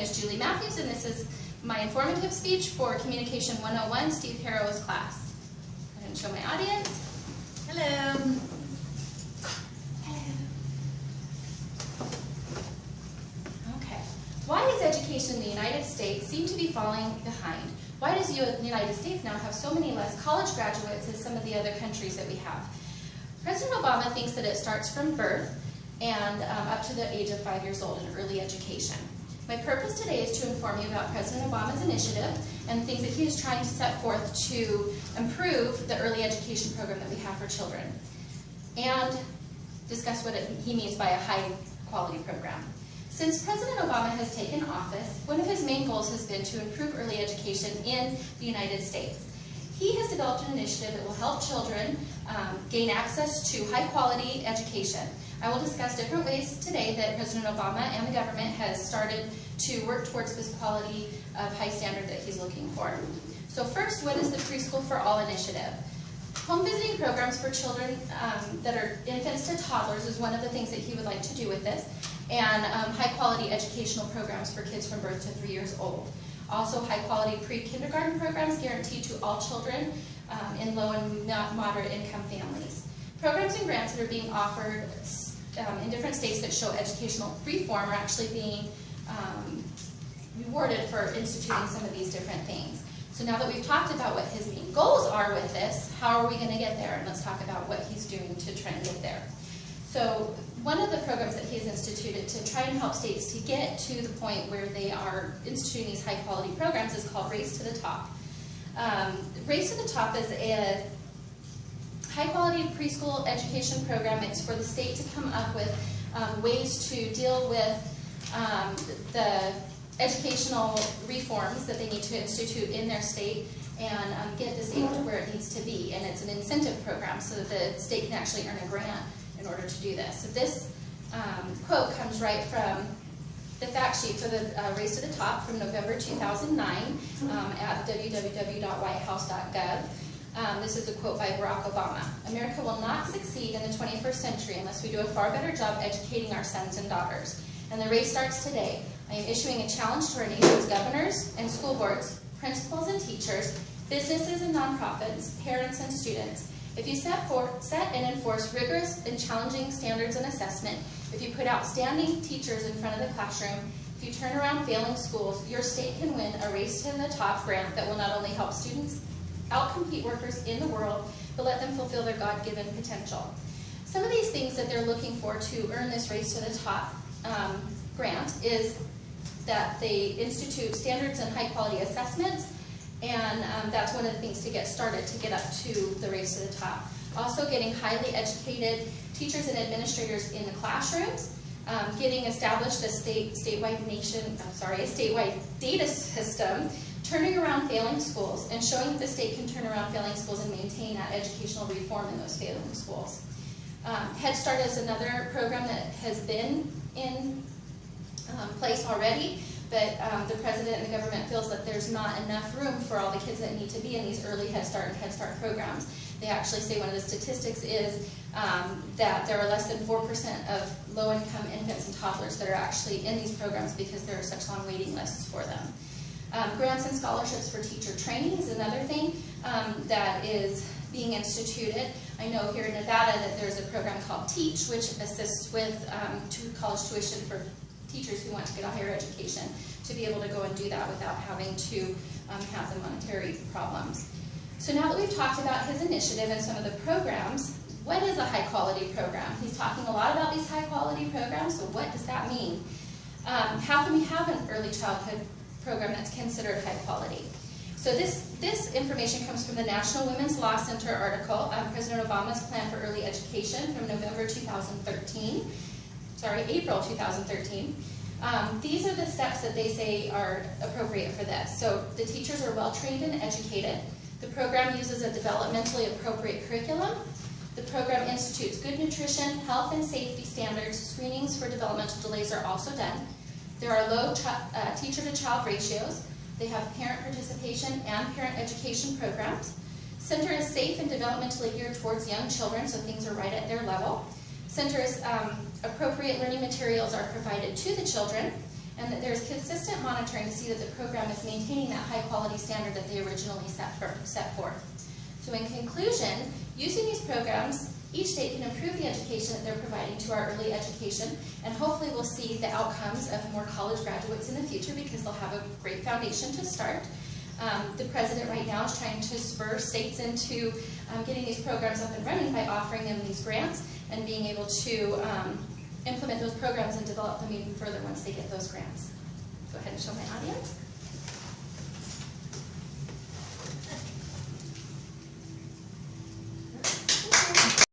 is Julie Matthews, and this is my informative speech for Communication 101, Steve Harrow's class. I'm going to show my audience. Hello. Okay. Why does education in the United States seem to be falling behind? Why does the United States now have so many less college graduates as some of the other countries that we have? President Obama thinks that it starts from birth and up to the age of 5 years old in early education. My purpose today is to inform you about President Obama's initiative and things that he is trying to set forth to improve the early education program that we have for children, and discuss what he means by a high-quality program. Since President Obama has taken office, one of his main goals has been to improve early education in the United States. He has developed an initiative that will help children gain access to high-quality education. I will discuss different ways today that President Obama and the government has started to work towards this quality of high standard that he's looking for. So first, what is the Preschool for All initiative? Home visiting programs for children that are infants to toddlers is one of the things that he would like to do with this, and high-quality educational programs for kids from birth to 3 years old. Also, high-quality pre-kindergarten programs guaranteed to all children in low and moderate income families. Programs and grants that are being offered in different states that show educational reform are actually being rewarded for instituting some of these different things. So now that we've talked about what his main goals are with this, how are we going to get there? And let's talk about what he's doing to try and get there. So one of the programs that he's instituted to try and help states to get to the point where they are instituting these high-quality programs is called Race to the Top. Race to the Top is a high-quality preschool education program. It's for the state to come up with ways to deal with the educational reforms that they need to institute in their state and get the state to where it needs to be. And it's an incentive program so that the state can actually earn a grant in order to do this. So this quote comes right from the fact sheet for the Race to the Top from November 2009 at www.whitehouse.gov. This is a quote by Barack Obama. "America will not succeed in the 21st century unless we do a far better job educating our sons and daughters. And the race starts today. I am issuing a challenge to our nation's governors and school boards, principals and teachers, businesses and nonprofits, parents and students. If you set and enforce rigorous and challenging standards and assessment, if you put outstanding teachers in front of the classroom, if you turn around failing schools, your state can win a Race to the Top grant that will not only help students outcompete workers in the world, but let them fulfill their God-given potential." Some of these things that they're looking for to earn this Race to the Top grant is that they institute standards and high-quality assessments, and that's one of the things to get started to get up to the Race to the Top. Also, getting highly educated teachers and administrators in the classrooms, getting established a statewide data system, turning around failing schools, and showing that the state can turn around failing schools and maintain that educational reform in those failing schools. Head Start is another program that has been in place already, but the president and the government feels that there's not enough room for all the kids that need to be in these early Head Start and Head Start programs. They actually say one of the statistics is that there are less than 4% of low-income infants and toddlers that are actually in these programs because there are such long waiting lists for them. Grants and scholarships for teacher training is another thing that is being instituted. I know here in Nevada that there's a program called TEACH, which assists with college tuition for teachers who want to get a higher education, to be able to go and do that without having to have the monetary problems. So now that we've talked about his initiative and some of the programs, what is a high-quality program? He's talking a lot about these high-quality programs, so what does that mean? How can we have an early childhood program that's considered high quality? So this information comes from the National Women's Law Center article on President Obama's Plan for Early Education from April 2013. These are the steps that they say are appropriate for this. So the teachers are well trained and educated. The program uses a developmentally appropriate curriculum. The program institutes good nutrition, health and safety standards. Screenings for developmental delays are also done. There are low teacher-to-child ratios. They have parent participation and parent education programs. Center is safe and developmentally geared towards young children, so things are right at their level. Center's appropriate learning materials are provided to the children. and that there's consistent monitoring to see that the program is maintaining that high quality standard that they originally set forth. So in conclusion, using these programs, each state can improve the education that they're providing to our early education, and hopefully we'll see the outcomes of more college graduates in the future because they'll have a great foundation to start. The president right now is trying to spur states into getting these programs up and running by offering them these grants and being able to implement those programs and develop them even further once they get those grants. Go ahead and show my audience.